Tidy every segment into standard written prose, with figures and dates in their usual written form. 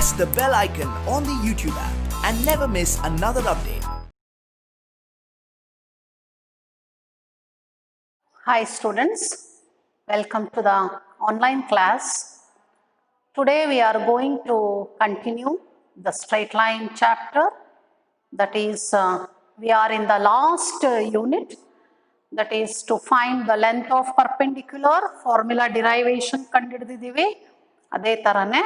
press the bell icon on the YouTube app and never miss another update. Hi students, welcome to the online class. Today we are going to continue the straight line chapter. That is, we are in the last unit, that is to find the length of perpendicular. Formula derivation ಕಂಡುಹಿಡಿದಿದ್ದೀವಿ. ಅದೇ ತರನೇ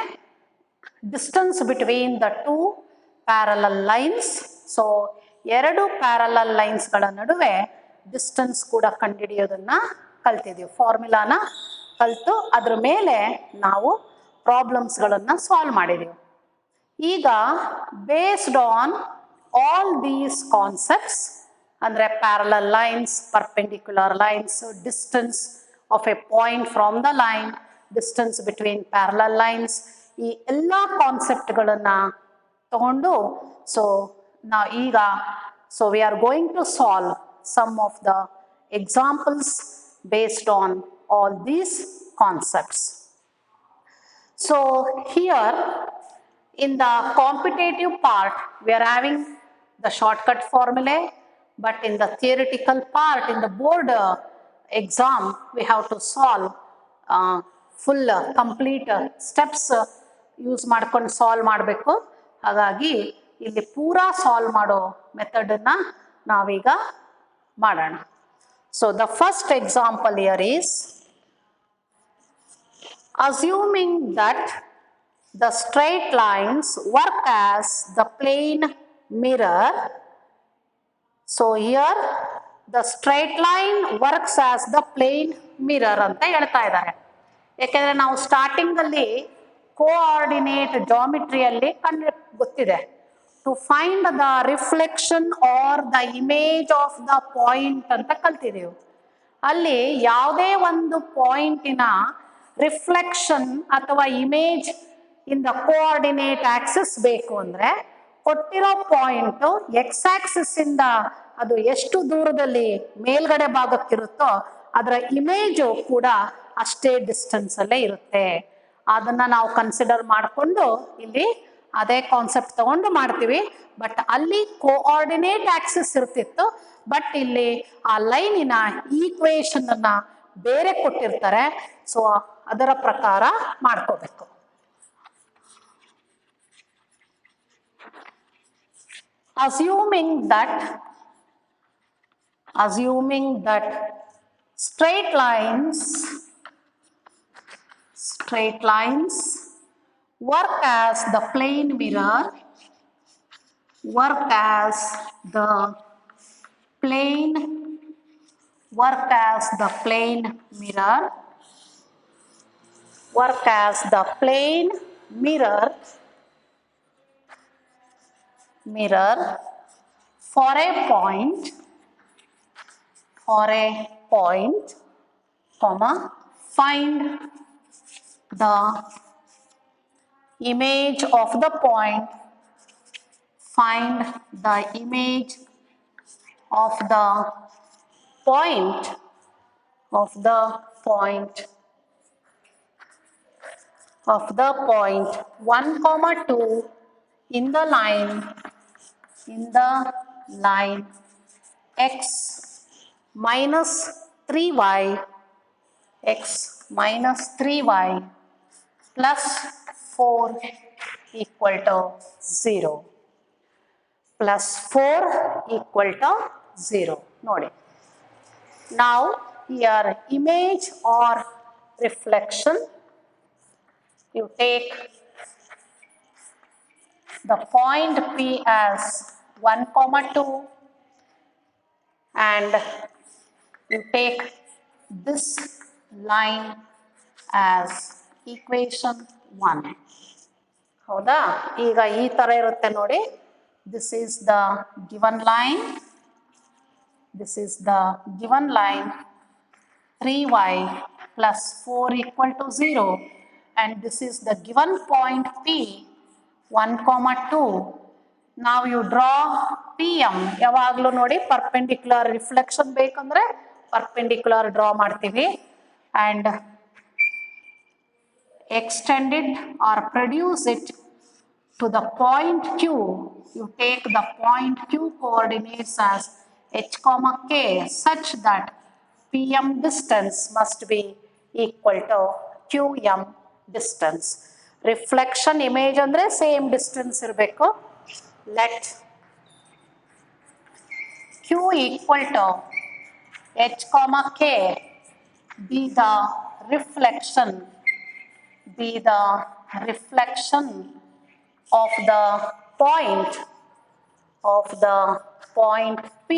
distance between the two parallel lines. So ಎರಡು parallel lines ಗಳ ನಡುವೆ distance ಕೂಡ ಕಂಡುಹಿಡಿಯೋದನ್ನ ಕಲ್ತಿದ್ದೀವಿ. ಫಾರ್ಮುಲಾನ ಕಲಿತು ಅದ್ರ ಮೇಲೆ ನಾವು ಪ್ರಾಬ್ಲಮ್ಸ್ಗಳನ್ನು ಸಾಲ್ವ್ ಮಾಡಿದ್ದೀವಿ. ಈಗ based on all these concepts ಅಂದರೆ parallel lines, perpendicular lines, distance of a point from the line, distance between parallel lines, ಈ ಎಲ್ಲ ಕಾನ್ಸೆಪ್ಟ್ಗಳನ್ನು ತಗೊಂಡು so we are going to solve some of the examples based on all these concepts. So here in the competitive part we are having the shortcut formulae, but in the theoretical part in the board exam we have to solve full complete steps use ಮಾಡ್ಕೊಂಡು solve ಮಾಡಬೇಕು. ಹಾಗಾಗಿ ಇಲ್ಲಿ ಪೂರಾ solve ಮಾಡೋ ಮೆಥಡನ್ನ ನಾವೀಗ ಮಾಡೋಣ. So the first example here is, assuming that the straight lines work as the plane mirror. So here the straight line works as the plane mirror ಅಂತ ಹೇಳ್ತಾ ಇದ್ದಾರೆ. ಯಾಕೆಂದ್ರೆ ನಾವು ಸ್ಟಾರ್ಟಿಂಗ್ ಅಲ್ಲಿ ಕೋಆರ್ಡಿನೇಟ್ ಜಾಮಿಟ್ರಿಯಲ್ಲಿ ಗೊತ್ತಿದೆ, to find the reflection or the image of the point ಅಂತ ಕಲ್ತಿದೀವಿ. ಅಲ್ಲಿ ಯಾವುದೇ ಒಂದು ಪಾಯಿಂಟಿನ ರಿಫ್ಲೆಕ್ಷನ್ ಅಥವಾ image in the coordinate Axis ಬೇಕು ಅಂದ್ರೆ ಕೊಟ್ಟಿರೋ ಪಾಯಿಂಟ್ ಎಕ್ಸ್ ಆಕ್ಸಿಸ್ ಇಂದ ಅದು ಎಷ್ಟು ದೂರದಲ್ಲಿ ಮೇಲ್ಗಡೆ ಭಾಗಕ್ಕಿರುತ್ತೋ ಅದರ ಇಮೇಜು ಕೂಡ ಅಷ್ಟೇ ಡಿಸ್ಟೆನ್ಸ್ ಅಲ್ಲೇ ಇರುತ್ತೆ. ಅದನ್ನ ನಾವು ಕನ್ಸಿಡರ್ ಮಾಡಿಕೊಂಡು ಇಲ್ಲಿ ಅದೇ ಕಾನ್ಸೆಪ್ಟ್ ತಗೊಂಡು ಮಾಡ್ತೀವಿ. ಬಟ್ ಅಲ್ಲಿ ಕೋಆರ್ಡಿನೇಟ್ ಆಕ್ಸಿಸ್ ಇರ್ತಿತ್ತು, ಬಟ್ ಇಲ್ಲಿ ಆ ಲೈನಿನ ಈಕ್ವೇಶನ್ ಅನ್ನ ಬೇರೆ ಕೊಟ್ಟಿರ್ತಾರೆ. ಸೊ ಅದರ ಪ್ರಕಾರ ಮಾಡ್ಕೋಬೇಕು. assuming that straight lines work as the plane mirror, work as the plane mirror for a point, comma, find the image of the point, find the image of the point 1, 2 in the line x minus 3y plus 4 equal to 0. Plus 4 equal to 0. ನೋಡಿ, now here image or reflection, you take the point P as 1, 2 and you take this line as equation 1. ಹೌದಾ? ಈಗ ಈ ತರ ಇರುತ್ತೆ ನೋಡಿ. This is the given line. 3y plus 4 equal to 0, and this is the given point P 1, 2. Now you draw PM. ಯಾವಾಗಲೂ ನೋಡಿ perpendicular reflection ಬೇಕಂದ್ರೆ perpendicular draw ಮಾಡ್ತೀವಿ and extend it or produce it to the point Q, you take the point Q coordinates as h comma k such that Pm distance must be equal to Qm distance. Reflection image andre same distance irbeku. Let Q equal to h comma k be the reflection of the point P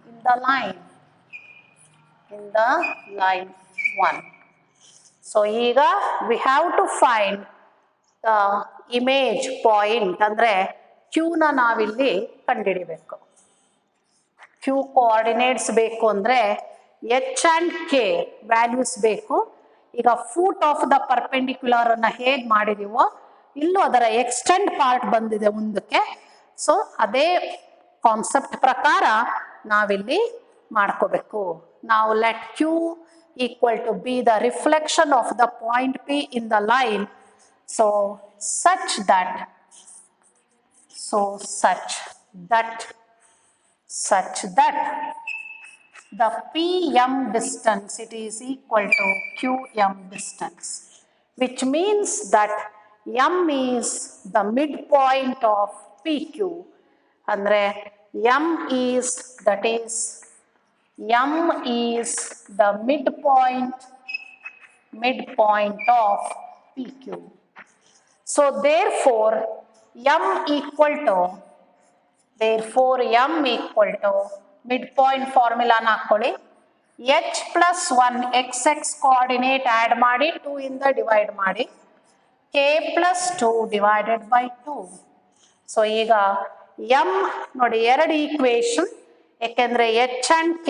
in the line 1. So here we have to find the image point andre Q na navilli ಕಂಡುಹಿಡಿಯಬೇಕು. Q coordinates ಬೇಕು ಅಂದ್ರೆ h and k values ಬೇಕು. ಈಗ foot of the perpendicular ಅನ್ನ ಹೇಗೆ ಮಾಡಿದೀವೋ ಇಲ್ಲೂ ಅದರ extend part ಬಂದಿದೆ ಮುಂದಕ್ಕೆ. ಸೊ ಅದೇ ಕಾನ್ಸೆಪ್ಟ್ ಪ್ರಕಾರ ನಾವಿಲ್ಲಿ ಮಾಡ್ಕೋಬೇಕು. ನಾವು let Q equal to be the reflection of the point P in the line. So such that the Pm distance it is equal to Qm distance, which means that M is the midpoint of PQ. Andre M is the midpoint of PQ. So therefore M equal to midpoint formula na ಹಾಕೊಳ್ಳಿ. h plus 1 xx coordinate add ಮಾಡಿ 2 ಇಂದ divide ಮಾಡಿ k plus 2 divided by 2. So ಈಗ m ನೋಡಿ ಎರಡು equation, ಯಾಕೆಂದ್ರೆ h and k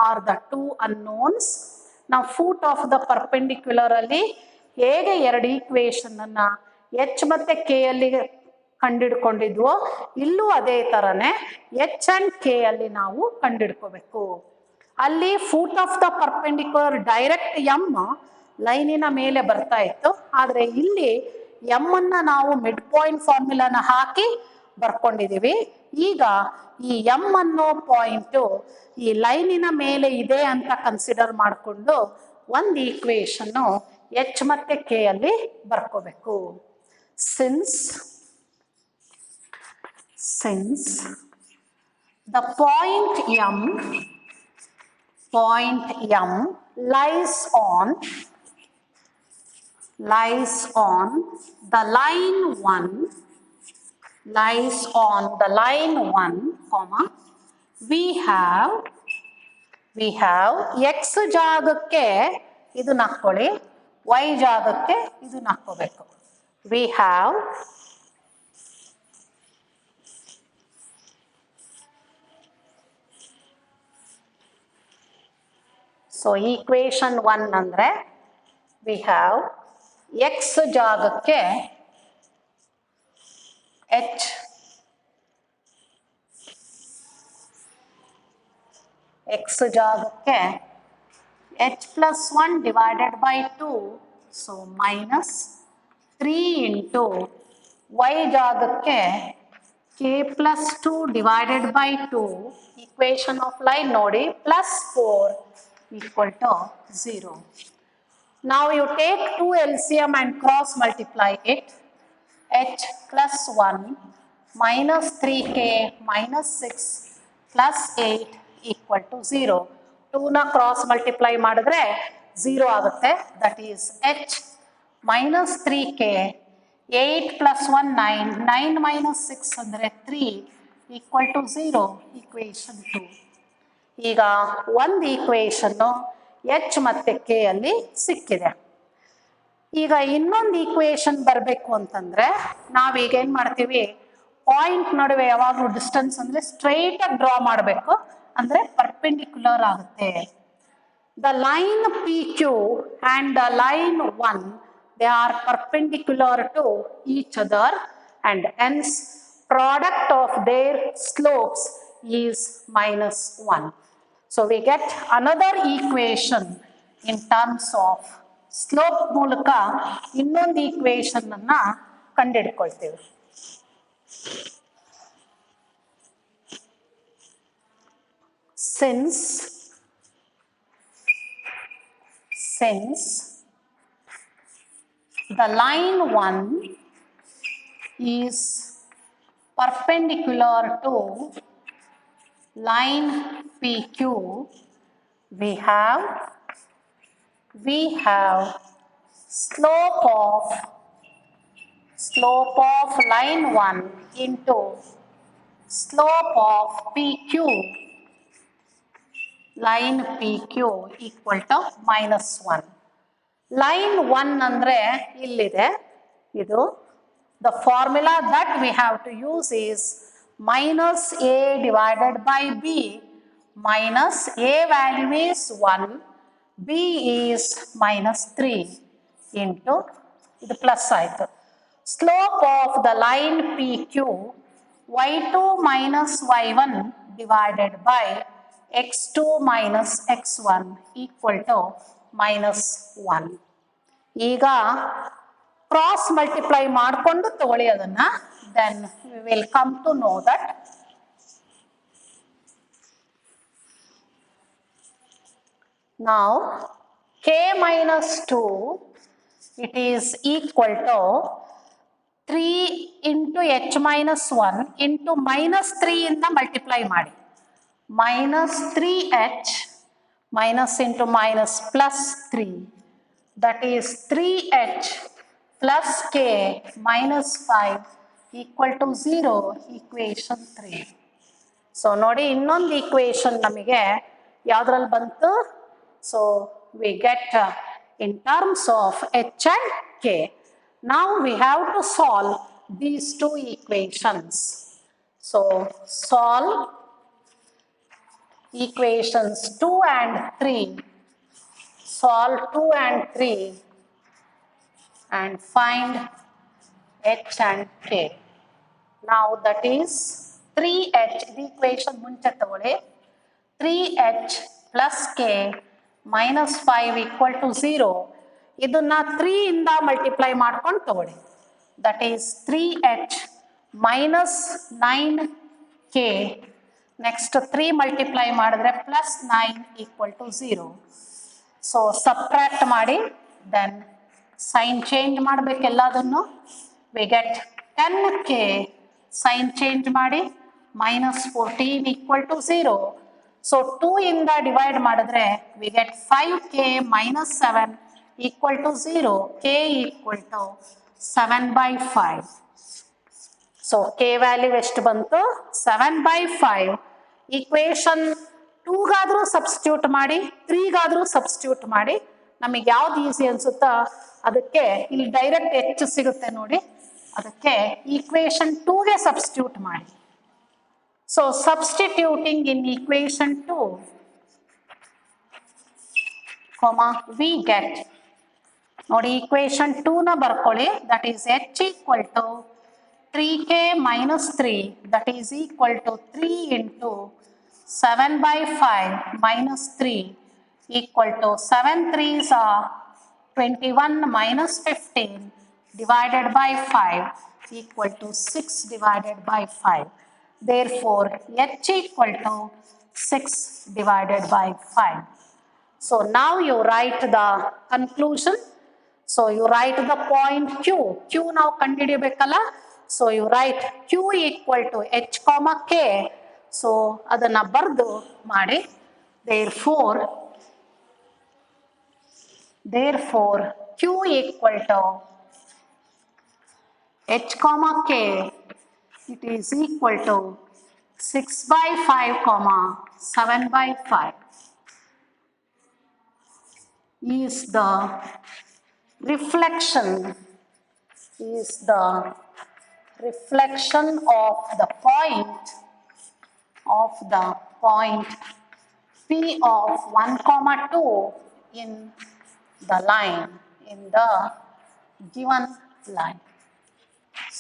are the two unknowns. ನಾವು foot of the perpendicular ಅಲ್ಲಿ ಹೇಗೆ ಎರಡು ಈಕ್ವೇಶನ್ ಅನ್ನ h ಮತ್ತೆ k ಅಲ್ಲಿ ಕಂಡಿಡ್ಕೊಂಡಿದ್ವೋ ಇಲ್ಲೂ ಅದೇ ತರನೇ h and k ಅಲ್ಲಿ ನಾವು ಕಂಡಿಡ್ಕೋಬೇಕು. ಅಲ್ಲಿ foot of the perpendicular direct m ಲೈನಿನ ಮೇಲೆ ಬರ್ತಾ ಇತ್ತು, ಆದರೆ ಇಲ್ಲಿ m ಅನ್ನ ನಾವು ಮಿಡ್ ಪಾಯಿಂಟ್ ಫಾರ್ಮುಲಾನ ಹಾಕಿ ಬರ್ಕೊಂಡಿದೀವಿ. ಈಗ ಈ m ಅನ್ನೋ ಪಾಯಿಂಟು ಈ ಲೈನಿನ ಮೇಲೆ ಇದೆ ಅಂತ ಕನ್ಸಿಡರ್ ಮಾಡಿಕೊಂಡು ಒಂದು ಈಕ್ವೇಶನ್ನು h ಮತ್ತೆ k ಅಲ್ಲಿ ಬರ್ಕೋಬೇಕು. Since the point M lies on the line 1, comma, we have x ಜಾಗಕ್ಕೆ ಇದು ಹಾಕೊಳ್ಳಿ, y ಜಾಗಕ್ಕೆ ಇದು ಹಾಕೋಬೇಕು. We have so equation 1 ಅಂದ್ರೆ we have x ಜಾಗಕ್ಕೆ h, x ಜಾಗಕ್ಕೆ h plus 1 divided by 2, so minus 3 into y ಜಾಗಕ್ಕೆ k plus 2 divided by 2, equation of line ನೋಡಿ, plus 4 equal to 0. Now you take 2 LCM and cross multiply it. H plus 1 minus 3k minus 6 plus 8 equal to 0. 2 na cross multiply ಮಾಡಿದ್ರೆ 0 ಆಗುತ್ತೆ. That is h minus 3k, 8 plus 1 9, 9 minus 6 ಅಂದರೆ 3 equal to 0, equation 2. ಈಗ ಒಂದು ಈಕ್ವೇಶನ್ನು h ಮತ್ತೆ k ಅಲ್ಲಿ ಸಿಕ್ಕಿದೆ. ಈಗ ಇನ್ನೊಂದು ಈಕ್ವೇಶನ್ ಬರಬೇಕು ಅಂತಂದ್ರೆ ನಾವೀಗ ಏನು ಮಾಡ್ತೀವಿ, ಪಾಯಿಂಟ್ ನಡುವೆ ಯಾವಾಗಲೂ ಡಿಸ್ಟೆನ್ಸ್ ಅಂದರೆ ಸ್ಟ್ರೈಟ್ ಆಗಿ ಡ್ರಾ ಮಾಡಬೇಕು, ಅಂದರೆ ಪರ್ಪೆಂಡಿಕ್ಯುಲರ್ ಆಗುತ್ತೆ. The line PQ and the line 1 they are perpendicular to each other and hence product of their slopes is -1. So we get another equation in terms of slope ಮೂಲಕ ಇನ್ನೊಂದು equation ಅನ್ನ ಕಂಡುಹಿಡ್ಕೊಳ್ತೇವೆ. Since the line 1 is perpendicular to line PQ, we have slope of line 1 into slope of PQ, line PQ equal to -1. Line 1 ಅಂದ್ರೆ ಇಲ್ಲಿದೆ, ಇದು the formula that we have to use is minus a divided by b, minus a value is 1, b is -3 into ಇದು plus ಆಯಿತು. Slope of the line PQ y2 minus y1 divided by x2 minus x1 equal to -1. ಈಗ cross multiply ಮಾಡಿಕೊಂಡು ತಗೊಳ್ಳಿ ಅದನ್ನ, then we will come to know that now k minus 2 it is equal to 3 into h minus 1 into -3 ಇಂದ multiply ಮಾಡಿ, -3h minus into minus plus 3, that is 3h plus k minus 5 equal to 0, equation 3. So ನೋಡಿ ಇನ್ನೊಂದು equation ನಮಗೆ ಯಾವುದ್ರಲ್ಲಿ ಬಂತು, so we get in terms of h and k. Now we have to solve these two equations. So solve equations 2 and 3, solve 2 and 3 and find h and k. Now that is 3h, the equation ಮುಂಚೆ ತಗೊಳ್ಳಿ, 3h plus k minus 5 equal to 0, ಇದನ್ನ 3 ಇಂದ multiply ಮಾಡ್ಕೊಂಡು ತಗೊಳ್ಳಿ, that is 3h minus 9k, next 3 multiply ಮಾಡಿದ್ರೆ plus 9 equal to 0. So subtract ಮಾಡಿ, then sign change ಮಾಡಬೇಕು ಎಲ್ಲದನ್ನು, we get 10k, sign change ಮಾಡಿ -14 ಈಕ್ವಲ್ ಟು 0. ಸೊ 2 ಇಂದ ಡಿವೈಡ್ ಮಾಡಿದ್ರೆ we get 5k minus 7 equal to 0, k equal to 7/5. So k value ಎಷ್ಟು ಬಂತು, 7/5. Equation 2ಗಾದರೂ substitute ಮಾಡಿ, 3ಗಾದರೂ substitute ಮಾಡಿ, ನಮಗೆ ಯಾವ್ದು ಈಸಿ ಅನ್ಸುತ್ತಾ ಅದಕ್ಕೆ ಇಲ್ಲಿ ಡೈರೆಕ್ಟ್ ಹೆಚ್ಚು ಸಿಗುತ್ತೆ ನೋಡಿ, ಅದಕ್ಕೆ ಈಕ್ವೇಶನ್ 2ಗೆ ಸಬ್ಸ್ಟಿಟ್ಯೂಟ್ ಮಾಡಿ. So substituting in equation 2, we get, ನೋಡಿ ಈಕ್ವೇಶನ್ 2ನ ಬರ್ಕೊಳ್ಳಿ, that is h equal to 3k minus 3, that is equal to 3 into 7/5 minus 3 equal to 7 3s are 21 minus 15 divided by 5 equal to 6 divided by 5. Therefore, h equal to 6 divided by 5. So now you write the conclusion. So you write the point Q. Q now ಕಂಡುಹಿಡಿಯಬೇಕಲ್ಲ. So you write Q equal to h comma k. So ಅದನ್ನ ಬರೆದು ಮಾಡಿ. Therefore Q equal to h comma k, it is equal to 6/5 comma 7/5 is the reflection of the point P of 1, 2 in the line, in the given line.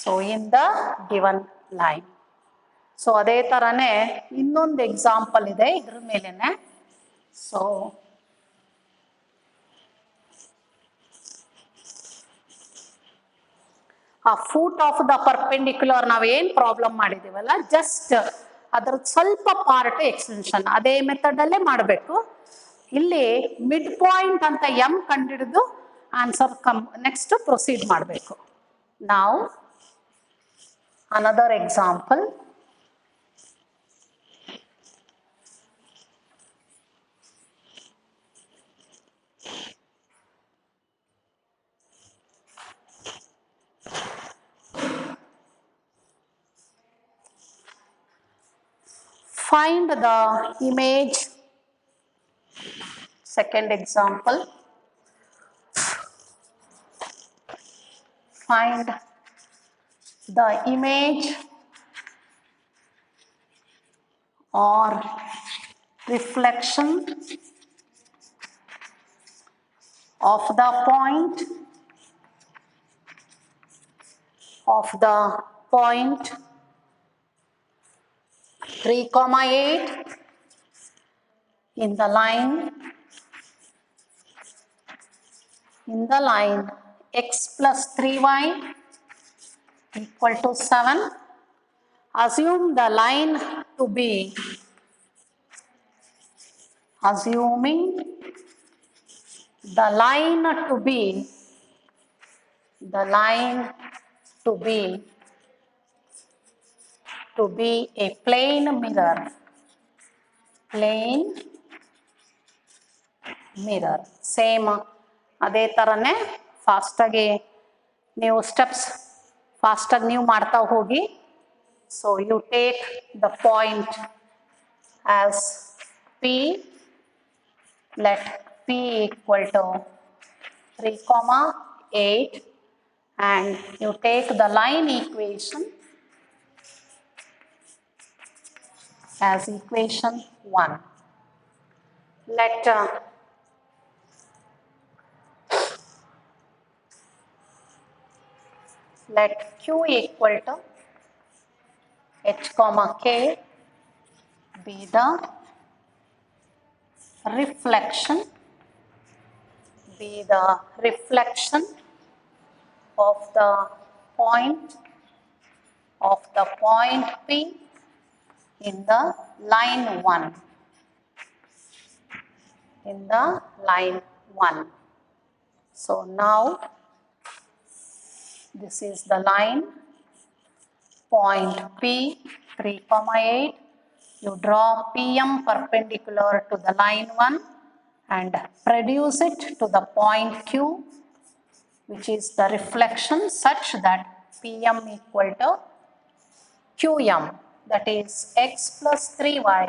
So in the given line. So ಅದೇ ತರನೇ ಇನ್ನೊಂದು example ಇದೆ ಇದ್ರ ಮೇಲೆನೆ. So ಆ foot of the perpendicular ನಾವೇನು problem ಮಾಡಿದೀವಲ್ಲ just ಅದ್ರದ್ದು ಸ್ವಲ್ಪ ಪಾರ್ಟ್ ಎಕ್ಸ್ಟೆನ್ಷನ್ ಅದೇ ಮೆಥಡಲ್ಲೇ ಮಾಡಬೇಕು. ಇಲ್ಲಿ ಮಿಡ್ ಪಾಯಿಂಟ್ ಅಂತ ಎಂ ಕಂಡಿಡಿದು ಆನ್ಸರ್ ನೆಕ್ಸ್ಟ್ ಪ್ರೊಸೀಡ್ ಮಾಡಬೇಕು. ನಾವು another example. Find the image. Second example. Find the image or reflection of the point 3,8 in the line x plus 3y equal to 7. Assume the line to be, assuming the line to be a plane mirror. Same ಅದೇ ಥರನೇ ಫಾಸ್ಟಾಗಿ ನೀವು steps ಫಾಸ್ಟಾಗಿ ನೀವು ಮಾಡ್ತಾ ಹೋಗಿ. So you take the point as P, let P equal to 3,8 and you take the line equation as equation 1. Let q equal to h comma k be the reflection of the point P in the line 1. So now this is the line point P 3,8. You draw PM perpendicular to the line 1 and produce it to the point Q, which is the reflection, such that PM equal to QM, that is x plus 3y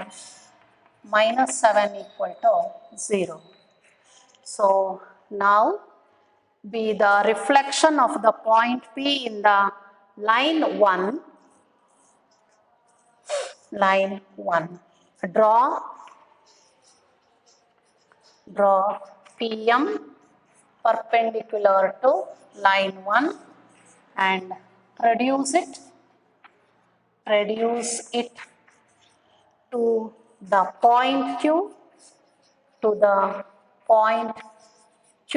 minus 7 equal to 0. So now be the reflection of the point P in the line 1. Draw PM perpendicular to line 1 and produce it to the point Q,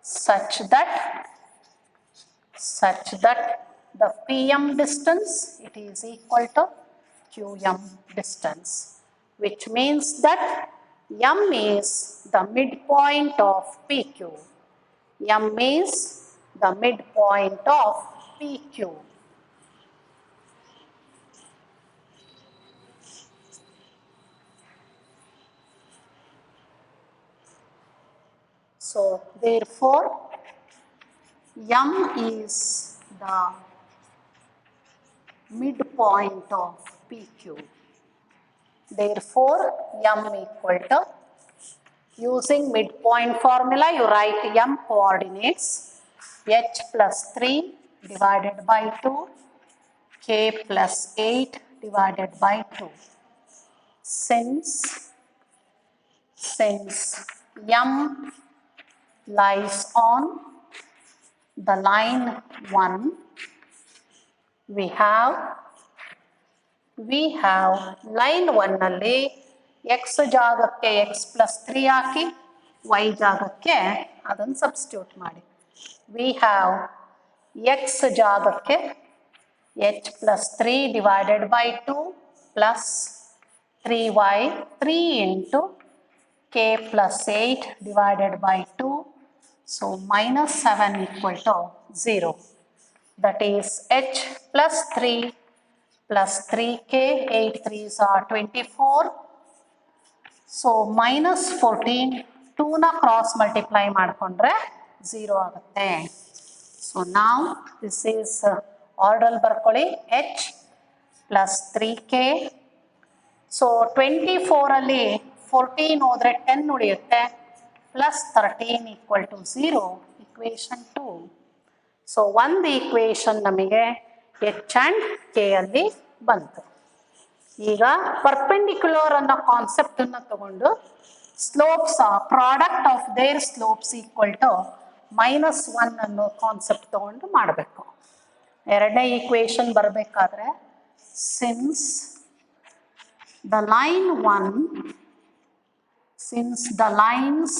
such that the PM distance, it is equal to QM distance, which means that M is the midpoint of PQ. M is the midpoint of PQ. So therefore M is the midpoint of PQ. Therefore M equal to, using midpoint formula, you write M coordinates h plus 3 divided by 2, k plus 8 divided by 2. Since M lies on the line 1, we have line 1 ನಲ್ಲಿ x ಜಾಗಕ್ಕೆ x plus 3 ಹಾಕಿ y ಜಾಗಕ್ಕೆ ಅದನ್ನು substitute ಮಾಡಿ. We have x ಜಾಗಕ್ಕೆ h plus 3 divided by 2 plus 3y 3 into k plus 8 divided by 2. So minus 7 equal to 0. That is h plus 3 plus 3k, 8 3s are 24. So minus 14, 2 na cross multiply ಮಾಡ್ಕೊಂಡ್ರೆ 0 ಆಗುತ್ತೆ. So now this is order ಬರ್ಕೊಳ್ಳಿ h plus 3k. So 24 ಅಲ್ಲಿ 14 ಹೋದ್ರೆ 10 ಉಳಿಯುತ್ತೆ plus 13 equal to 0, equation 2. So ಒಂದು equation ನಮಗೆ h and k ಅಲ್ಲಿ ಬಂತು. ಈಗ ಪರ್ಪೆಂಡಿಕ್ಯುಲರ್ ಅನ್ನೋ ಕಾನ್ಸೆಪ್ಟ್ ಅನ್ನು ತಗೊಂಡು slopes product of their slopes equal to -1 ಅನ್ನೋ ಕಾನ್ಸೆಪ್ಟ್ ತಗೊಂಡು ಮಾಡಬೇಕು. ಎರಡನೇ ಈಕ್ವೇಶನ್ ಬರಬೇಕಾದ್ರೆ since the lines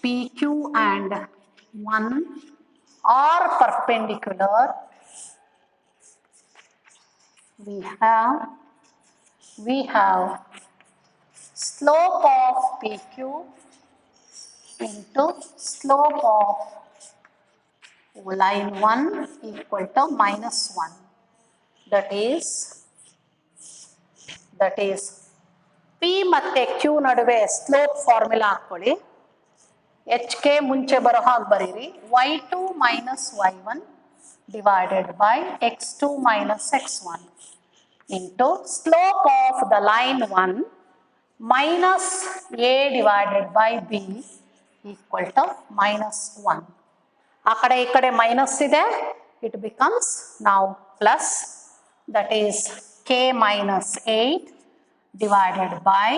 PQ and 1 are perpendicular, we have slope of PQ into slope of line 1 equal to -1. That is P ಮತ್ತೆ Q ನಡುವೆ slope formula ಹಾಕೊಳ್ಳಿ. HK ಮುಂಚೆ ಬರೋ ಹಾಗೆ ಬರೀರಿ. y2 minus y1 divided by x2 minus x1 into slope of the line 1 minus a divided by b equal to -1. ಆ ಕಡೆ ಈ ಕಡೆ ಮೈನಸ್ ಇದೆ, it becomes now plus, that is k minus 8 divided by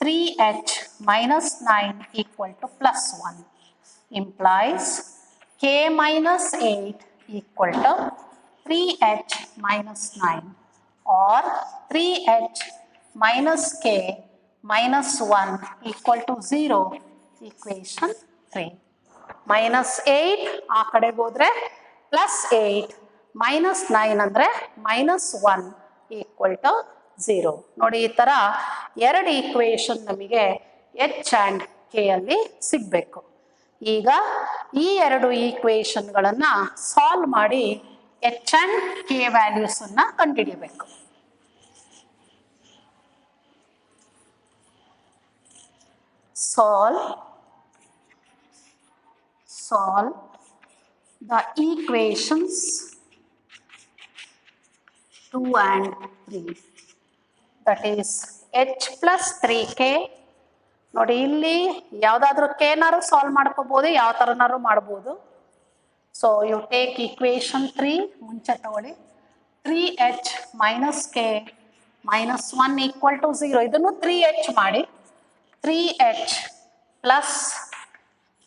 3h minus 9 equal to +1 implies k minus 8 equal to 3h minus 9 or 3h minus k minus 1 equal to 0, equation 3. -8 ಆ ಕಡೆಗೆ ಹೋದ್ರೆ +8 -9 ಅಂದರೆ -1 equal to 0. ನೋಡಿ ಈ ಥರ ಎರಡು equation ನಮಗೆ h and k ಅಲ್ಲಿ ಸಿಗಬೇಕು. ಈಗ ಈ ಎರಡು ಈಕ್ವೇಶನ್ಗಳನ್ನು ಸಾಲ್ವ್ ಮಾಡಿ h ಆ್ಯಂಡ್ k ವ್ಯಾಲ್ಯೂಸನ್ನು ಕಂಡುಹಿಡಿಯಬೇಕು. Solve the equations 2 and 3. That is h plus 3k. ನೋಡಿ ಇಲ್ಲಿ ಯಾವುದಾದ್ರೂ ಕೇನಾರು ಸಾಲ್ವ್ ಮಾಡ್ಕೋಬೋದು, ಯಾವ ಥರನಾರು ಮಾಡ್ಬೋದು. ಸೊ ಯು ಟೇಕ್ ಈಕ್ವೇಶನ್ 3 ಮುಂಚೆ ತಗೊಳ್ಳಿ. 3h minus k minus 1 equal to 0. ಇದನ್ನು 3h ಮಾಡಿ. 3h plus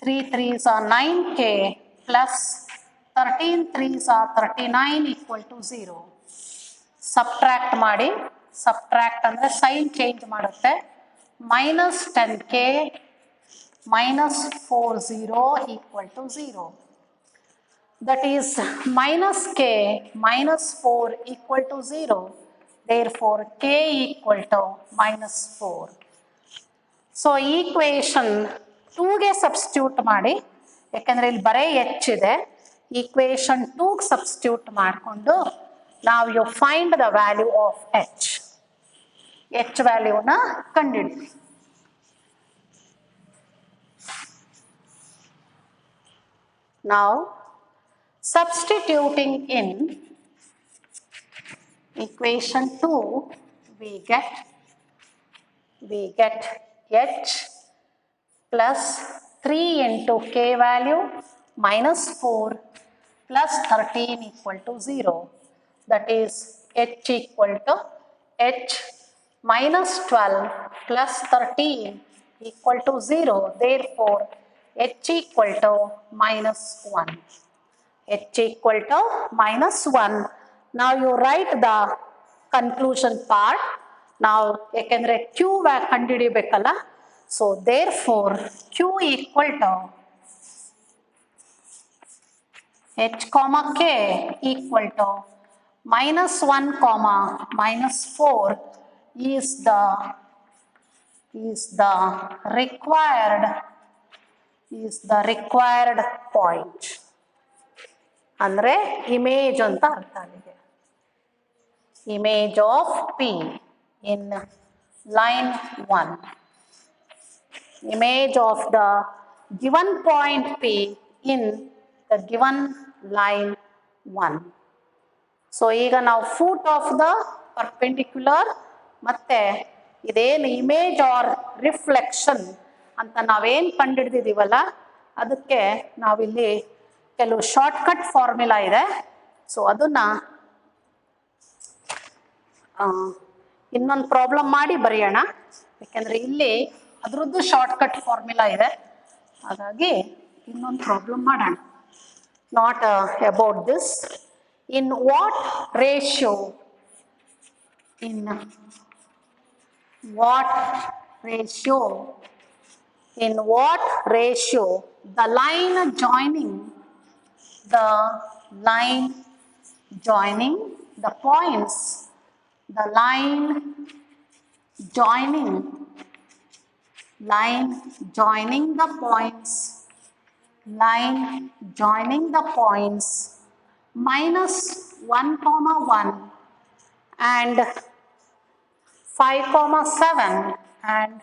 3 3s are 9k plus 13 3s are 39 equal to 0. Subtract ಮಾಡಿ. ಸಬ್ಟ್ರಾಕ್ಟ್ ಅಂದರೆ ಸೈನ್ ಚೇಂಜ್ ಮಾಡುತ್ತೆ. -10k -40 equal to 0. That is -k -4 equal to 0. Therefore k equal to -4. So equation 2ಗೆ substitute ಮಾಡಿ, ಯಾಕೆಂದರೆ ಇಲ್ಲಿ ಬರೀ h ಇದೆ. ಈಕ್ವೇಶನ್ 2ಗೆ ಸಬ್ಸ್ಟಿಟ್ಯೂಟ್ ಮಾಡಿಕೊಂಡು ನಾವು you find the value of h ವ್ಯಾಲ್ಯೂನ ಕಂಡುಹಿಡಿದ್ವಿ. Now substituting in equation 2 we get h plus 3 into k value minus 4 plus 13 equal to 0. That is h equal to h minus 12 plus 13 equal to 0. Therefore h equal to -1. h equal to -1. Now you write the conclusion part. ನಾವು ಯಾಕೆಂದರೆ q ಕಂಡುಹಿಡಿಯಬೇಕಲ್ಲ. So therefore q equal to h comma k equal to minus 1 comma minus 4 is the required point. ಅಂದ್ರೆ image ಅಂತ ಅರ್ಥ ಅಲ್ಲಿಗೆ. Image of P in line 1. Image of the given point P in the given line 1. So ಈಗ ನಾವು foot of the perpendicular ಮತ್ತೆ ಇದೇನು image R reflection ಅಂತ ನಾವೇನು ಕಂಡುಹಿಡಿದಿದ್ದೀವಲ್ಲ ಅದಕ್ಕೆ ನಾವಿಲ್ಲಿ ಕೆಲವು ಶಾರ್ಟ್ಕಟ್ ಫಾರ್ಮುಲಾ ಇದೆ. ಸೊ ಅದನ್ನು ಇನ್ನೊಂದು ಪ್ರಾಬ್ಲಮ್ ಮಾಡಿ ಬರೆಯೋಣ, ಯಾಕೆಂದರೆ ಇಲ್ಲಿ ಅದರದ್ದು ಶಾರ್ಟ್ಕಟ್ ಫಾರ್ಮುಲಾ ಇದೆ. ಹಾಗಾಗಿ ಇನ್ನೊಂದು ಪ್ರಾಬ್ಲಮ್ ಮಾಡೋಣ. Not about this. In what ratio the line joining the points, the line joining the points minus 1 comma 1 and 5 comma 7 and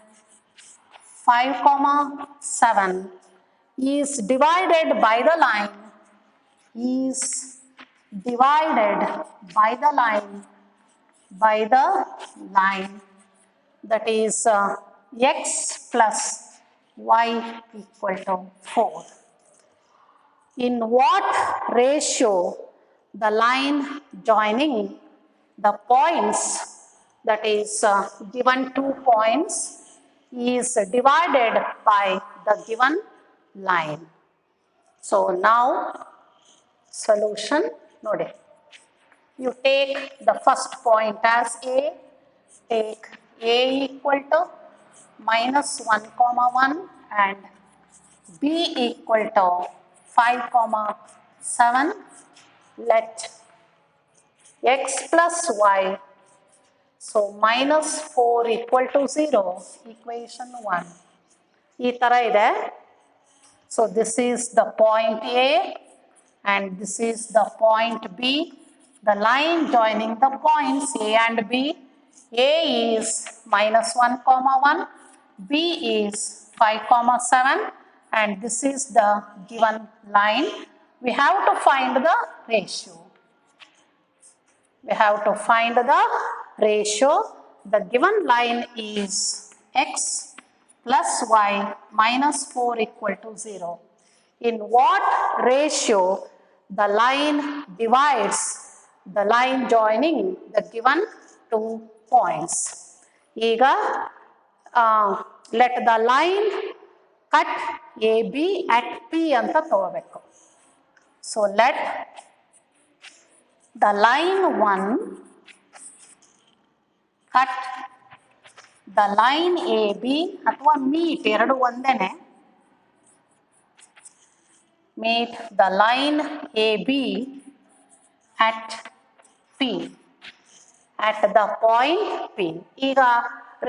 5 comma 7 is divided by the line that is x plus y equal to 4. In what ratio the line joining the points, that is given 2 points, is divided by the given line. So now solution nodi. You take the first point as A, take A equal to minus 1 comma 1 and B equal to 5 comma 7. Let x plus y, so minus 4 equal to 0, equation 1. ಈ ಥರ ಇದೆ. So this is the point A and this is the point B. The line joining the points A and B, A is minus 1 comma 1, B is 5 comma 7, and this is the given line. We have to find the ratio. The given line is x plus y minus 4 equal to 0. In what ratio the line divides the line joining the given 2 points? Ega let the line cut AB at P anta ತಗೋಬೇಕು. So let the line 1 cut the line AB ಅಥವಾ meet ಎರಡು ಒಂದೇನೆ, meet the line AB at P, at the point P. ಈಗ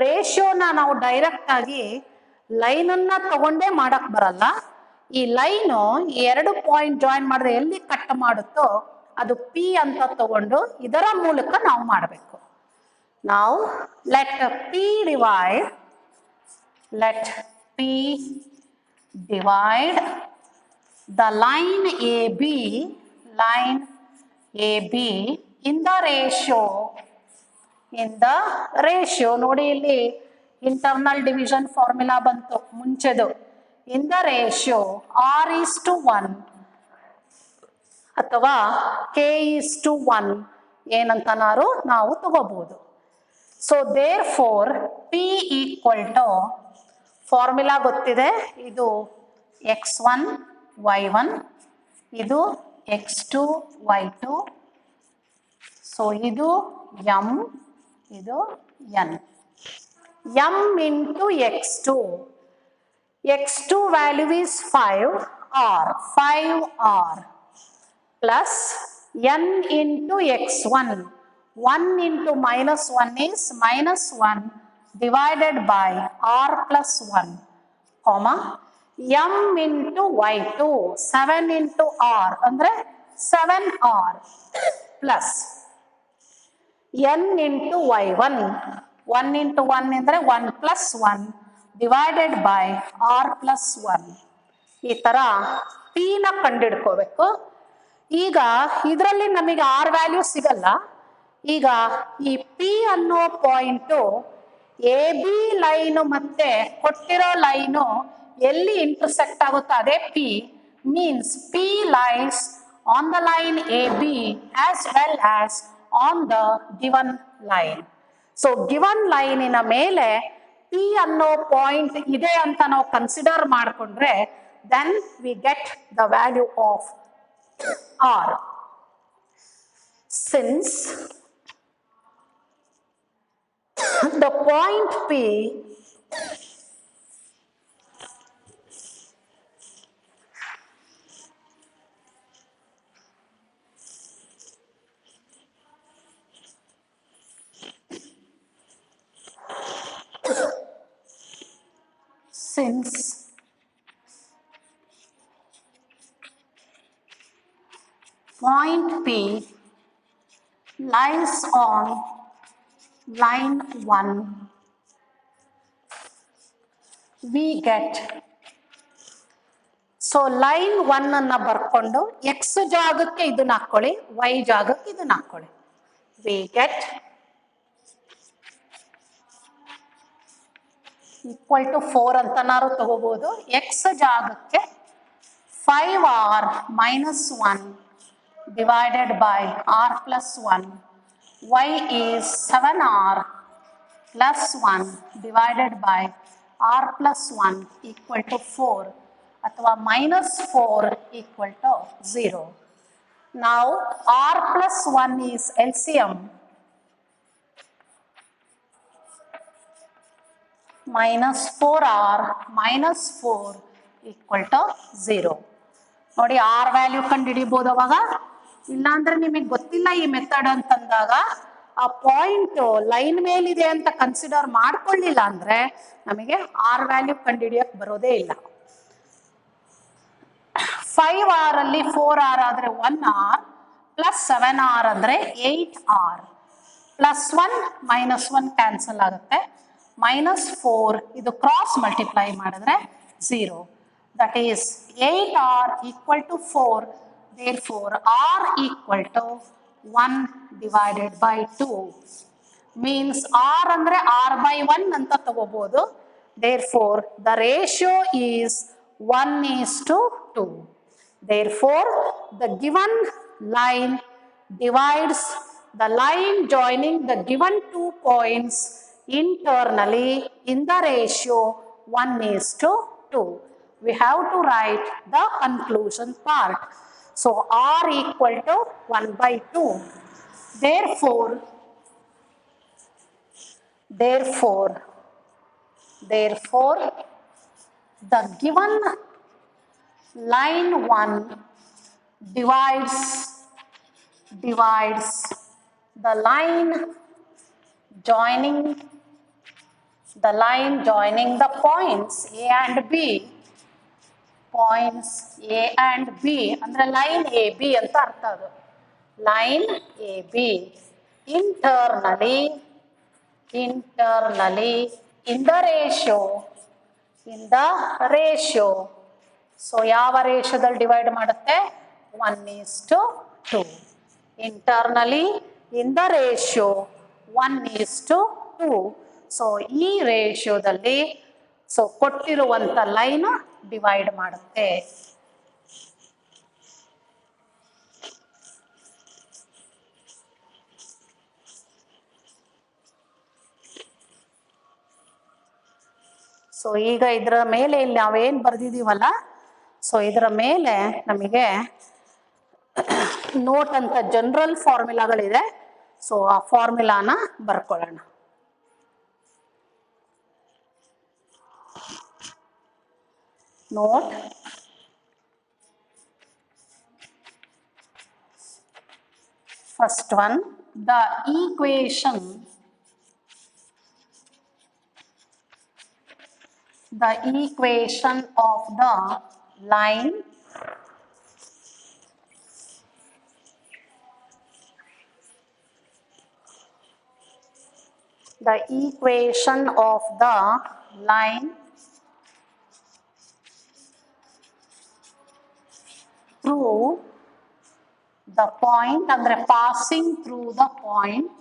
ರೇಷಿಯೋನ ನಾವು direct ಆಗಿ ಲೈನನ್ನು ತಗೊಂಡೇ ಮಾಡಕ್ಕೆ ಬರಲ್ಲ. ಈ ಲೈನು ಎರಡು ಪಾಯಿಂಟ್ ಜಾಯಿನ್ ಮಾಡಿದ್ರೆ ಎಲ್ಲಿ ಕಟ್ ಮಾಡುತ್ತೋ ಅದು P ಅಂತ ತಗೊಂಡು ಇದರ ಮೂಲಕ ನಾವು ಮಾಡಬೇಕು. ನಾವು let P divide the line AB in the ratio ನೋಡಿ ಇಲ್ಲಿ ಇಂಟರ್ನಲ್ ಡಿವಿಷನ್ ಫಾರ್ಮುಲಾ ಬಂತು ಮುಂಚೆದು. in the ratio R:1 ಅಥವಾ K:1 ಏನಂತನಾರು ನಾವು ತಗೋಬಹುದು. So therefore P equal to formula ಗೊತ್ತಿದೆ, ಇದು x1 y1, ಇದು x2 y2, ಸೊ ಇದು m, ಇದು n. m into x2 value is 5r. plus n into x1. 1 into minus 1 is minus 1 divided by r plus 1, comma, m into y2. 7 into r ಅಂದರೆ 7r plus n into y1. 1 into 1 ಅಂದರೆ 1 plus 1 divided by r plus 1. ಈ ಥರ ಪಿನ ಕಂಡುಹಿಡ್ಕೋಬೇಕು. ಈಗ ಇದರಲ್ಲಿ ನಮಗೆ R value ಸಿಗಲ್ಲ. ಈಗ ಈ ಪಿ ಅನ್ನೋ ಪಾಯಿಂಟು ಎ ಬಿ ಲೈನು ಮತ್ತೆ ಕೊಟ್ಟಿರೋ ಲೈನು ಎಲ್ಲಿ ಇಂಟರ್ಸೆಕ್ಟ್ ಆಗುತ್ತೋ ಅದೇ P. Means P lies on the line A B as well as on the given line. So given ಲೈನಿನ ಮೇಲೆ ಪಿ ಅನ್ನೋ ಪಾಯಿಂಟ್ ಇದೆ ಅಂತ ನಾವು ಕನ್ಸಿಡರ್ ಮಾಡಿಕೊಂಡ್ರೆ then we get the value of r. Since the point P since point P lies on line 1, we get, so line 1 ಅನ್ನ ಬರ್ಕೊಂಡು x ಜಾಗಕ್ಕೆ ಇದನ್ನ ಹಾಕೊಳ್ಳಿ, y ಜಾಗಕ್ಕೆ ಇದನ್ನ ಹಾಕೊಳ್ಳಿ. we get equal to 4 ಅಂತನಾರು ತಗೋಬಹುದು. x ಜಾಗಕ್ಕೆ 5r minus 1 divided by r plus 1. y is 7r plus 1 divided by r plus 1 equal to 4 ಅಥವಾ minus 4 equal to 0. Now r plus 1 is LCM. minus 4r minus 4 equal to 0. ನೋಡಿ R value ಕಂಡು ಹಿಡಿಬಹುದು. ಅವಾಗ ಇಲ್ಲಾಂದ್ರೆ ನಿಮಗೆ ಗೊತ್ತಿಲ್ಲ ಈ method ಅಂತಂದಾಗ ಆ ಪಾಯಿಂಟ್ ಲೈನ್ ಮೇಲಿದೆ ಅಂತ ಕನ್ಸಿಡರ್ ಮಾಡ್ಕೊಳ್ಳಿಲ್ಲ ಅಂದ್ರೆ ನಮಗೆ ಆರ್ ವ್ಯಾಲ್ಯೂ ಕಂಡು ಹಿಡಿಯಕ್ ಬರೋದೇ ಇಲ್ಲ. 5r ಅಲ್ಲಿ 4r ಆದ್ರೆ 1r ಪ್ಲಸ್ 7r ಅಂದ್ರೆ 8r ಪ್ಲಸ್ 1 ಮೈನಸ್ 1 ಕ್ಯಾನ್ಸಲ್ ಆಗುತ್ತೆ. minus 4 ಇದು ಕ್ರಾಸ್ ಮಲ್ಟಿಪ್ಲೈ ಮಾಡಿದ್ರೆ 0. that is 8r equal to 4. therefore r equal to 1 divided by 2 means r ಅಂದ್ರೆ r by 1 ಅಂತ ತಗೋಬಹುದು. therefore the ratio is 1:2. therefore the given line divides the line joining the given 2 points internally in the ratio 1:2. we have to write the conclusion part. so r equal to 1/2. therefore the given line 1 divides the line joining the points A and B. points A and B ಅಂದ್ರೆ line A B ಅಂತ ಅರ್ಥ. ಅದು line A B internally in the ratio. So ಯಾವ ರೇಷಿಯೋದಲ್ಲಿ divide ಮಾಡುತ್ತೆ? 1:2. internally in the ratio 1:2. So ಈ ರೇಷಿಯೋದಲ್ಲಿ so ಕೊಟ್ಟಿರುವಂತ line divide ಮಾಡುತ್ತೆ. So ಈಗ ಇದರ ಮೇಲೆ ಇಲ್ಲಿ ನಾವೇನು ಬರೆದಿದ್ದೀವಲ್ಲ, ಸೊ ಇದರ ಮೇಲೆ ನಮಗೆ ನೋಟ್ ಅಂತ ಜನರಲ್ ಫಾರ್ಮುಲಾಗಳಿದೆ. ಸೊ ಆ ಫಾರ್ಮುಲಾನ ಬರ್ಕೊಳ್ಳೋಣ. Note First one, the equation of the line through the point andre passing through the point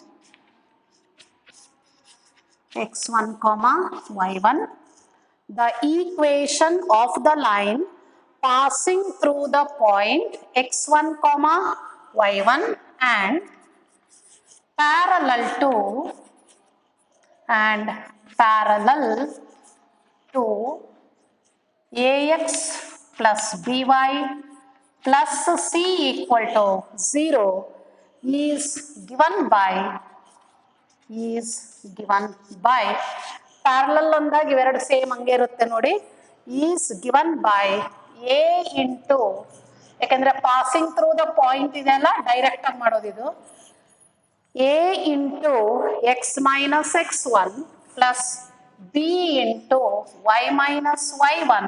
x1 comma y1. The equation of the line passing through the point x1 comma y1 and parallel to ax plus by plus c equal to 0 is given by parallel ಅಂದಾಗ ಇವೆರಡು same ಹಂಗೆ ಇರುತ್ತೆ ನೋಡಿ. is given by a into, ಯಾಕಂದ್ರೆ passing through the point ಇದೆಲ್ಲ direct ಆಗಿ ಮಾಡೋದು ಇದು, a into x minus x1 plus b into y minus y1,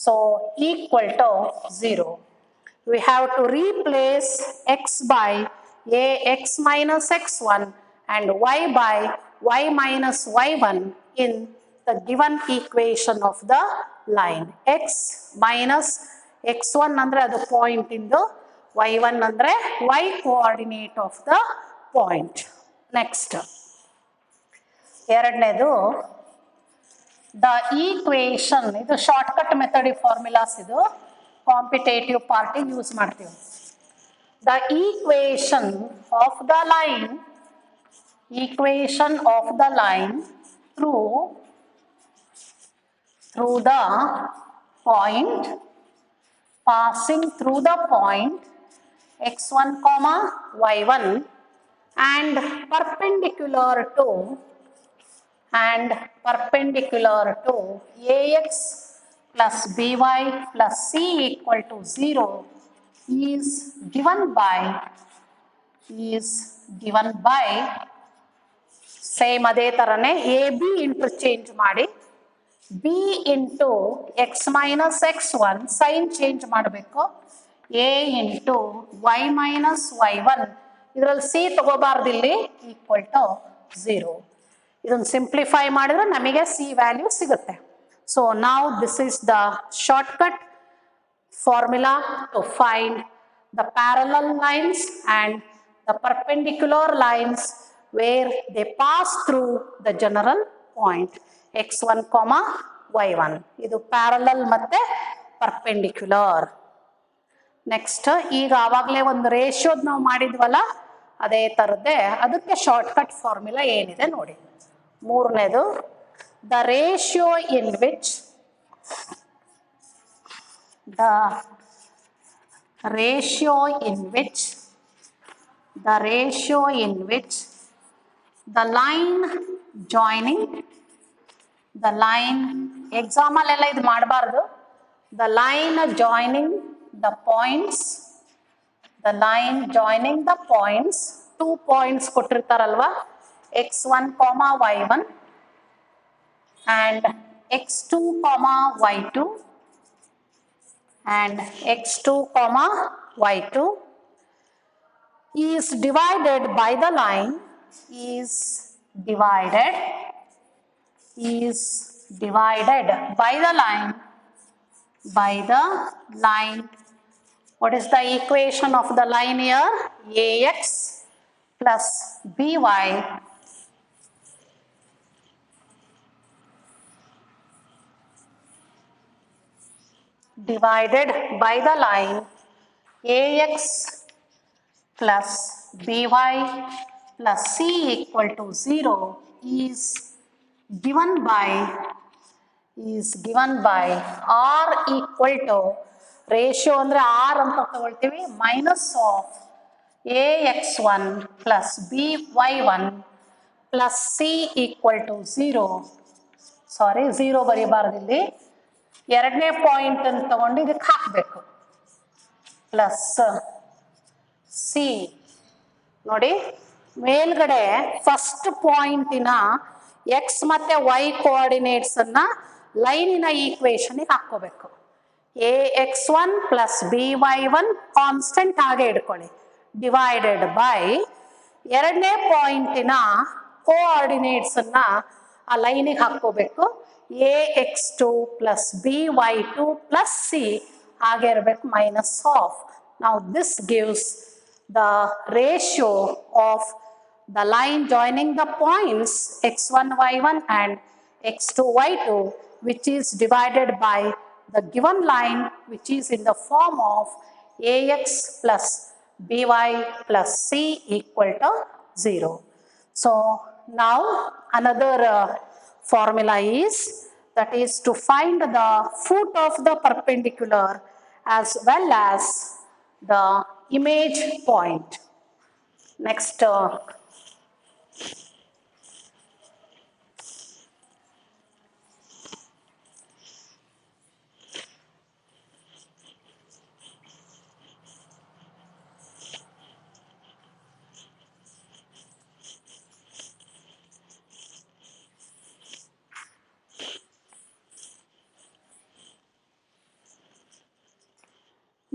so equal to 0. We have to replace x by a x minus x1 and y by y minus y1 in the given equation of the line. X minus x1 andre adu point indu, y1 andre y coordinate of the point. Next, ಎರಡನೇದು the equation, ಇದು shortcut method formulas, ಇದು competitive party use ಮಾಡ್ತೀವಿ. The equation of the line through the point passing through the point x1 comma y1 and perpendicular to ax plus by plus c equal to 0 is given by same ಅದೇ ಥರನೇ a b interchange ಮಾಡಿ b into x minus x1 sign change ಮಾಡಬೇಕು, a into y minus y1, ಇದರಲ್ಲಿ C ತಗೋಬಾರ್ದು ಇಲ್ಲಿ, equal to 0. ಇದನ್ನು simplify ಮಾಡಿದ್ರೆ ನಮಗೆ C value ಸಿಗುತ್ತೆ. ಸೊ ನಾವು this is the shortcut formula to find the parallel lines and the perpendicular lines where they pass through the general point x1 comma y1. ಇದು parallel ಮತ್ತೆ perpendicular. Next, ಈಗ ಆವಾಗಲೇ ಒಂದು ರೇಷಿಯೋದ್ ನಾವು ಮಾಡಿದ್ವಲ್ಲ ಅದೇ ಥರದ್ದೇ, ಅದಕ್ಕೆ ಶಾರ್ಟ್ಕಟ್ ಫಾರ್ಮುಲಾ ಏನಿದೆ ನೋಡಿ. ಮೂರನೇದು, the ratio in which the line joining, exam ಅಲ್ಲೆಲ್ಲ ಇದು ಮಾಡಬಾರ್ದು, the line joining the points, 2 points ಕೊಟ್ಟಿರ್ತಾರಲ್ವಾ, x1 comma y1 and x2 comma y2 and x2 comma y2 is divided by the line by the line. What is the equation of the line here? Ax plus by divided by the line ax plus by plus c equal to 0 is given by r equal to, ratio ಅಂದರೆ r ಅಂತ ತಗೊಳ್ತೀವಿ, minus of ax1 plus by1 plus c equal to 0. ಸಾರಿ, 0 ಬರೀಬಾರ್ದು ಇಲ್ಲಿ, ಎರಡನೇ point ಅಂತ ತಗೊಂಡು ಇದಕ್ಕೆ ಹಾಕಬೇಕು, plus C ನೋಡಿ ಮೇಲ್ಗಡೆ ಫಸ್ಟ್ ಪಾಯಿಂಟಿನ ಎಕ್ಸ್ ಮತ್ತು ವೈ ಕೋಆರ್ಡಿನೇಟ್ಸನ್ನು ಲೈನಿನ ಈಕ್ವೇಷನ್ಗೆ ಹಾಕ್ಕೋಬೇಕು. ax1 ಪ್ಲಸ್ by1 ಕಾನ್ಸ್ಟೆಂಟ್ ಹಾಗೆ ಇಟ್ಕೊಳ್ಳಿ, ಡಿವೈಡೆಡ್ ಬೈ ಎರಡನೇ ಪಾಯಿಂಟಿನ ಕೋಆರ್ಡಿನೇಟ್ಸನ್ನು ಆ ಲೈನಿಗೆ ಹಾಕ್ಕೋಬೇಕು. ax2 plus by2 plus C ಹಾಗೆ ಇರಬೇಕು, ಮೈನಸ್ ಆಫ್. ನಾವು this gives the ratio of the line joining the points x1 y1 and x2 y2, which is divided by the given line, which is in the form of ax plus by plus c equal to 0. So now another formula is, that is to find the foot of the perpendicular as well as the image point. Next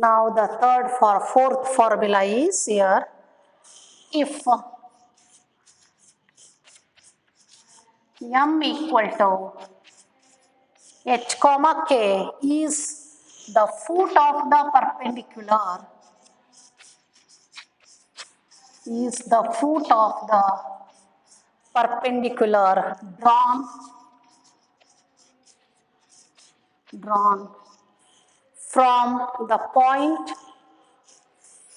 now the fourth formula is here. If m equal to h comma k is the foot of the perpendicular, is the foot of the perpendicular drawn from the point,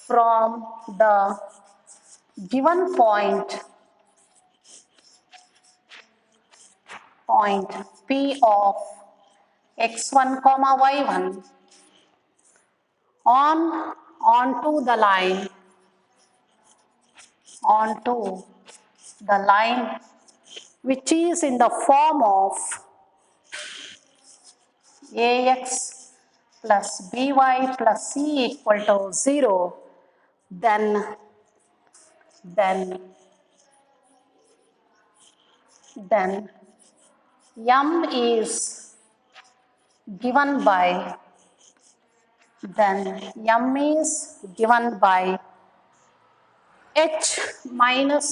from the given point P of x1 comma y1 onto the line which is in the form of ax plus by plus c equal to 0, then m is given by h minus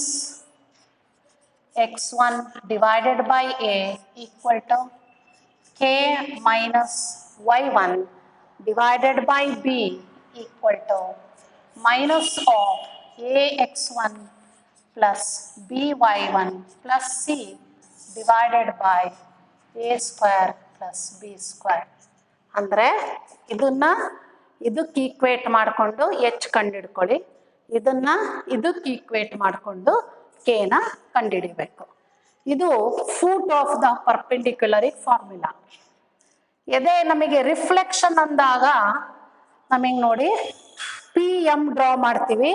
x1 divided by a equal to k minus y1 divided by b equal to minus of ax1 plus by1 plus c divided by a square plus b square. ಅಂದರೆ ಇದನ್ನು ಇದಕ್ಕೆ equate ಮಾಡಿಕೊಂಡು H ಕಂಡುಹಿಡ್ಕೊಳ್ಳಿ, ಇದನ್ನು ಇದಕ್ಕೆ equate ಮಾಡಿಕೊಂಡು ಕೆನ ಕಂಡುಹಿಡಿಬೇಕು. ಇದು foot of the ಪರ್ಪೆಂಡಿಕ್ಯುಲರಿಗೆ formula. ಅದೇ ನಮಗೆ ರಿಫ್ಲೆಕ್ಷನ್ ಅಂದಾಗ ನಮಗೆ ನೋಡಿ ಪಿ ಎಮ್ ಡ್ರಾ ಮಾಡ್ತೀವಿ,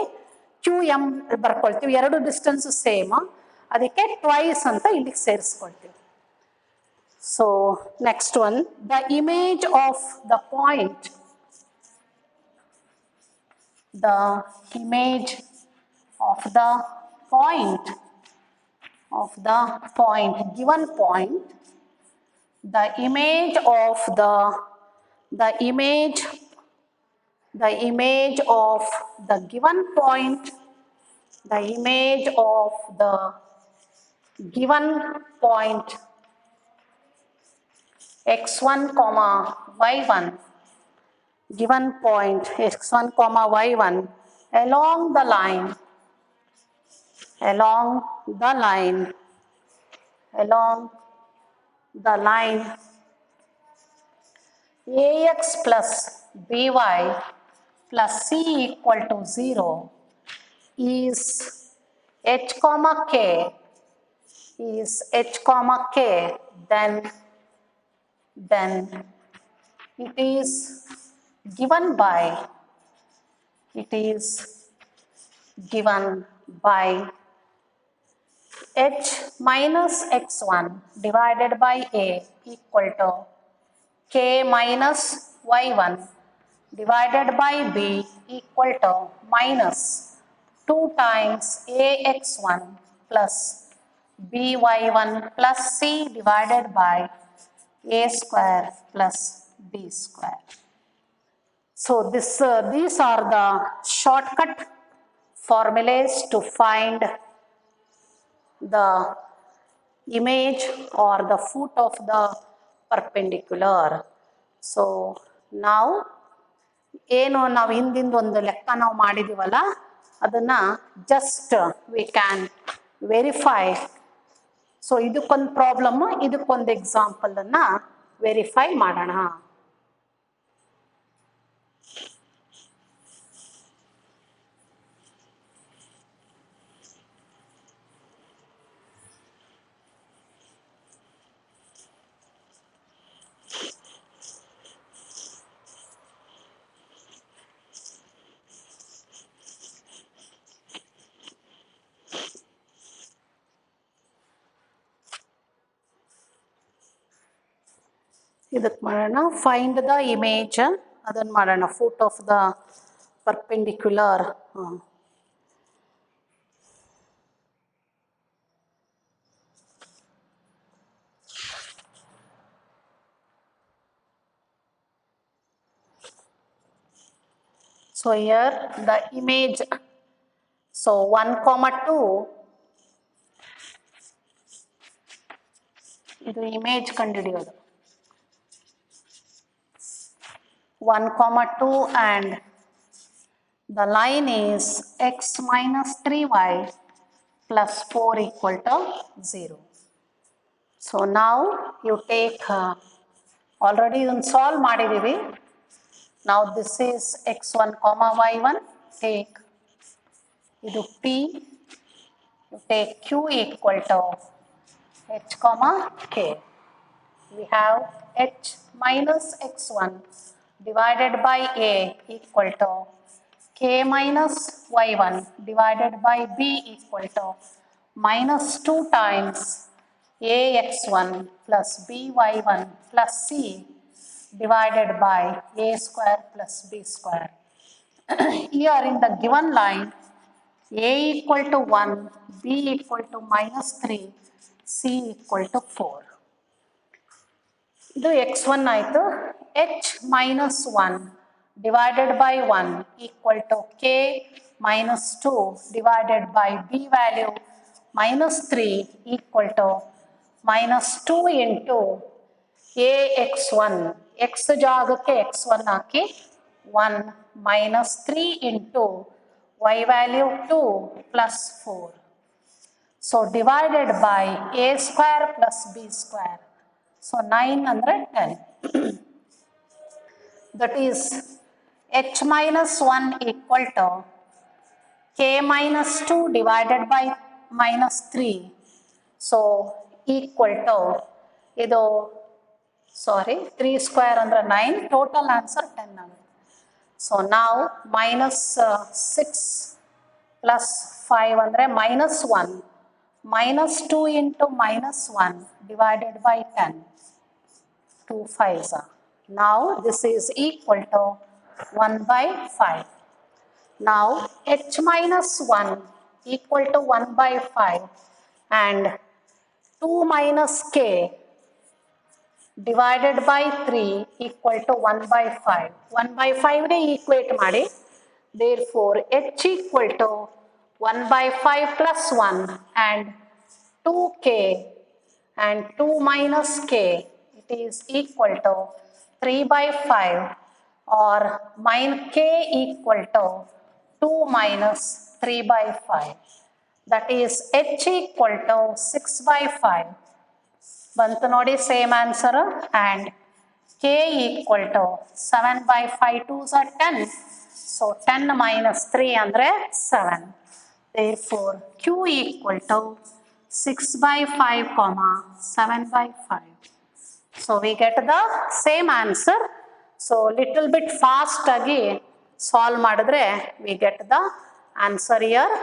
ಕ್ಯೂ ಎಮ್ ಬರ್ಕೊಳ್ತೀವಿ, ಎರಡು ಡಿಸ್ಟೆನ್ಸ್ ಸೇಮ್, ಅದಕ್ಕೆ ಟ್ವೈಸ್ ಅಂತ ಇಲ್ಲಿಗೆ ಸೇರಿಸ್ಕೊಳ್ತೀವಿ. So next one, the image of the point, given point, the image of the given point, x1 comma y1, given point x1 comma y1 along the line ax plus by plus c equal to 0 is h comma k, then it is given by h minus x1 divided by a equal to k minus y1 divided by b equal to minus 2 times ax1 plus by1 plus c divided by a square plus b square. So these are the shortcut formulas to find the image or the foot of the perpendicular. So now ಏನು ನಾವು ಹಿಂದಿಂದ ಒಂದು ಲೆಕ್ಕ ನಾವು ಮಾಡಿದೀವಲ್ಲ ಅದನ್ನ just we can verify. So ಇದಕ್ಕೊಂದು problem, ಇದಕ್ಕೊಂದು example ಅನ್ನ ವೆರಿಫೈ ಮಾಡೋಣ. ಇದಕ್ಕೆ ಮಾಡೋಣ ಫೈಂಡ್ ದ ಇಮೇಜ್, ಅದನ್ನು ಮಾಡೋಣ foot of the perpendicular. So here the image, so 1,2 ಇದು image ಕಂಡುಹಿಡಿಯೋದು. 1,2 and the line is x minus 3y plus 4 equal to 0. So now you take, already ಇದನ್ನು solve ಮಾಡಿದೀವಿ. Now this is x1 comma y1, take ಇದು p, you take q equal to h comma k. We have h minus x1 divided by a equal to k minus y1 divided by b equal to minus 2 times ax1 plus by1 plus c divided by a square plus b square. Here in the given line, a equal to 1, b equal to minus 3, c equal to 4. ಇದು x1 ಆಯಿತು. h minus 1 divided by 1 equal to k minus 2 divided by b value minus 3 equal to minus 2 into ax1, x ಜಾಗಕ್ಕೆ x1 hockey 1 minus 3 into y value 2 plus 4. So divided by a square plus b square. So 9 ಅಂದರೆ 10. That is h minus 1 equal to k minus 2 divided by minus 3. So equal to ಇದು ಸಾರಿ 3 square ಅಂದರೆ 9, total answer 10 ಆಗುತ್ತೆ. So now minus 6 plus 5 ಅಂದರೆ minus 1, minus 2 into minus 1 divided by 10, 2 5s are. Now this is equal to 1 by 5. Now h minus 1 equal to 1 by 5 and 2 minus k divided by 3 equal to 1 by 5. 1 by 5 ನೇ equate ಮಾಡಿ. Therefore h equal to 1 by 5 plus 1 and 2k and 2 minus k, it is equal to 3 by 5 or k equal to 2 minus 3 by 5. That is h equal to 6 by 5. ಬಂತು ನೋಡಿ same answer. and k equal to 7 by 5 2s are 10. So 10 minus 3 ಅಂದರೆ 7. Therefore q equal to 6 by 5 comma 7 by 5. So we get the same answer. So little bit fast ಆಗಿ solve ಮಾಡಿದ್ರೆ we get the answer here.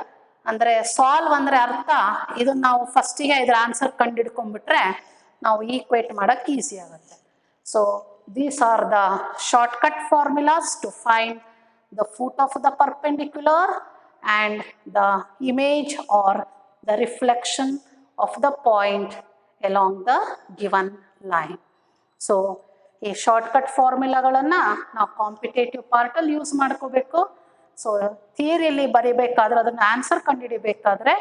ಅಂದರೆ solve ಅಂದರೆ ಅರ್ಥ ಇದನ್ನ ನಾವು ಫಸ್ಟಿಗೆ ಇದರ ಆನ್ಸರ್ ಕಂಡುಹಿಡ್ಕೊಂಡ್ಬಿಟ್ರೆ ನಾವು ಈಕ್ವೇಟ್ ಮಾಡೋಕ್ಕೆ ಈಸಿ ಆಗುತ್ತೆ. So these are the shortcut formulas to find the foot of the perpendicular and the image or the reflection of the point along the given line. So ಈ ಶಾರ್ಟ್ಕಟ್ ಫಾರ್ಮುಲಾಗಳನ್ನು ನಾವು competitive ಪಾರ್ಟಲ್ಲಿ use ಮಾಡ್ಕೋಬೇಕು. So ಥಿಯರಿಯಲ್ಲಿ ಬರೀಬೇಕಾದ್ರೆ ಅದನ್ನು answer ಕಂಡುಹಿಡಿಬೇಕಾದ್ರೆ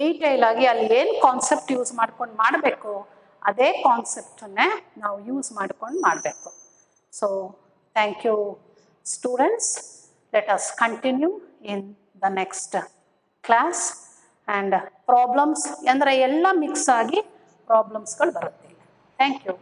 detail ಆಗಿ ಅಲ್ಲಿ ಏನು concept use ಮಾಡ್ಕೊಂಡು ಮಾಡಬೇಕು ಅದೇ ಕಾನ್ಸೆಪ್ಟನ್ನೇ ನಾವು ಯೂಸ್ ಮಾಡ್ಕೊಂಡು ಮಾಡಬೇಕು. So thank you students. Let us continue in the next class. And problems ಅಂದರೆ ಎಲ್ಲ ಮಿಕ್ಸ್ ಆಗಿ ಪ್ರಾಬ್ಲಮ್ಸ್ಗಳು ಬರುತ್ತೆ. Thank you.